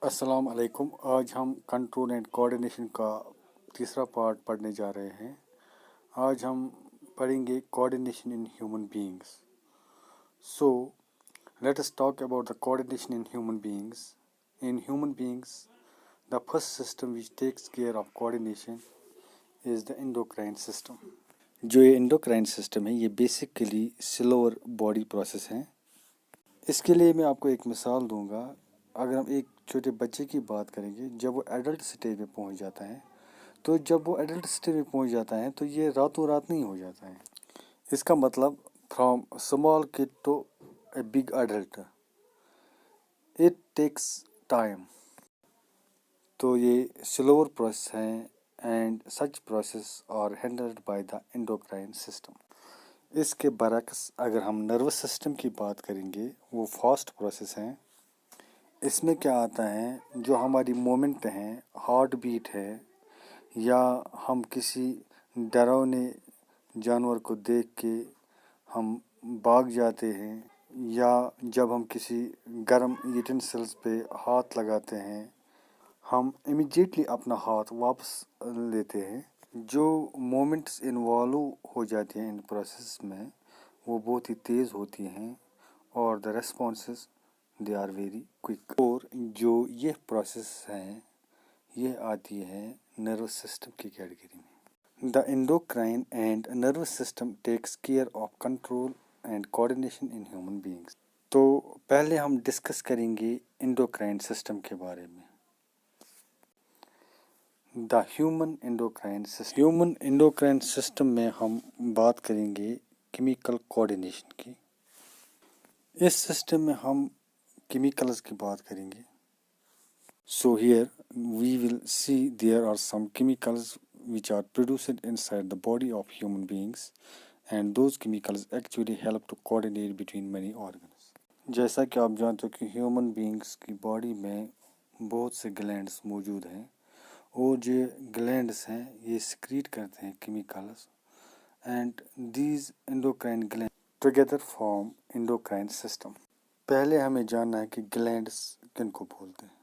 السلام علیکم. آج ہم کنٹرول اینڈ کوآرڈینیشن کا تیسرا پارٹ پڑھنے جا رہے ہیں. آج ہم پڑھیں گے coordination in human beings. So let us talk about the coordination in human beings. In human beings the first system which takes care of coordination is the endocrine system. جو یہ endocrine system ہے یہ basically silver body process ہے. اس کے لیے میں آپ کو ایک مثال دوں گا. اگر ہم ایک چھوٹے بچے کی بات کریں گے جب وہ ایڈلٹ سٹیج میں پہنچ جاتا ہے تو تو یہ راتوں رات نہیں ہو جاتا ہے. اس کا مطلب from small kid to a big adult it takes time. تو یہ سلور پروسیس ہیں and such process are handled by the endocrine system. اس کے برعکس اگر ہم نروس سسٹم کی بات کریں گے وہ فاسٹ پروسیس ہیں. اس میں کیا آتا ہے جو ہماری مومنٹ ہیں، ہارٹ بیٹ ہے، یا ہم کسی ڈراؤنے جانور کو دیکھ کے ہم بھاگ جاتے ہیں، یا جب ہم کسی گرم یوٹینسلس پہ ہاتھ لگاتے ہیں ہم امیجیٹلی اپنا ہاتھ واپس لیتے ہیں. جو مومنٹس انوالو ہو جاتی ہیں ان پروسیس میں وہ بہت ہی تیز ہوتی ہیں اور the responses they are very quick. اور جو یہ پروسیس ہیں یہ آتی ہے نروس سسٹم کی کیٹیگری میں. The endocrine and nervous system takes care of control and coordination in human beings. تو پہلے ہم ڈسکس کریں گے انڈوکرائن سسٹم کے بارے میں. دا ہیومن انڈوکرائن سسٹم میں ہم بات کریں گے کیمیکل کوآرڈینیشن کی. اس سسٹم میں ہم کیمیکلز کی بات کریں گے. So here we will see there are some chemicals which are produced inside the body of human beings and those chemicals actually help to coordinate between many organs. جیسا کہ آپ جانتے ہو کہ ہیومن بینگس کی باڈی میں بہت سے glands موجود ہیں اور جو گلینڈس ہیں یہ سکریٹ کرتے ہیں chemicals and these endocrine gland together form endocrine system. پہلے ہمیں جاننا ہے کہ گلینڈس کن کو بولتے ہیں.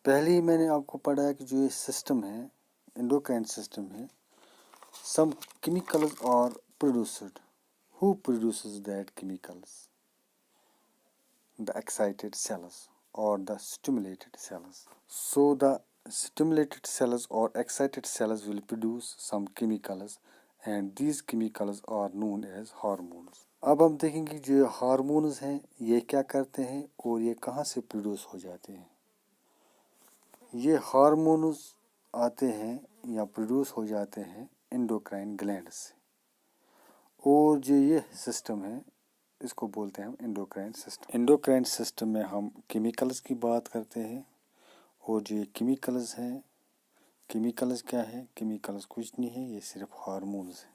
پہلے ہی میں نے آپ کو پڑھا ہے کہ جو یہ سسٹم ہے انڈوکرائن سسٹم ہے some chemicals are produced. Who produces that chemicals? The excited cells or the stimulated cells. So the stimulated cells or excited cells will produce some chemicals and these chemicals are known as hormones. اب ہم دیکھیں گے جو hormones ہیں یہ کیا کرتے ہیں اور یہ کہاں سے پروڈیوس ہو جاتے ہیں. یہ ہارمونز آتے ہیں یا پروڈیوس ہو جاتے ہیں انڈوکرائن گلینڈ سے. اور جو یہ سسٹم ہے اس کو بولتے ہیں ہم انڈوکرائن سسٹم. انڈوکرائن سسٹم میں ہم کیمیکلز کی بات کرتے ہیں اور جو یہ کیمیکلز ہیں کیمیکلز کیا ہے؟ کیمیکلز کچھ نہیں ہے، یہ صرف ہارمونز ہیں.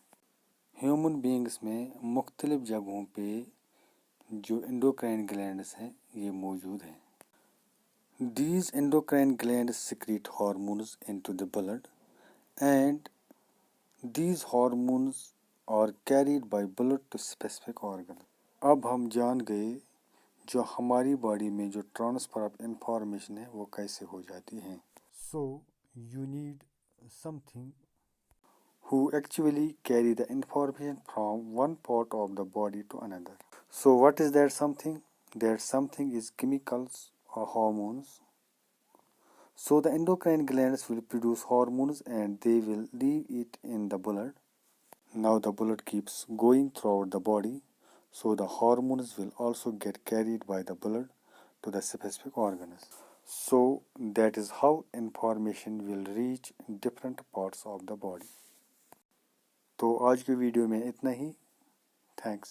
ہیومن بینگس میں مختلف جگہوں پہ جو انڈوکرائن گلینڈز ہیں یہ موجود ہیں. These endocrine glands secrete hormones into the blood and these hormones are carried by blood to specific organs. اب ہم جان گئے جو ہماری باڈی میں جو ٹرانسفر آف انفارمیشن ہے وہ کیسے ہو جاتی ہیں. So you need something who actually carry the information from one part of the body to another. So what is that something? That something is chemicals or hormones. So the endocrine glands will produce hormones and they will leave it in the blood. Now the blood keeps going throughout the body, so the hormones will also get carried by the blood to the specific organs. So that is how information will reach different parts of the body. تو آج کی video میں اتنا ہی. Thanks.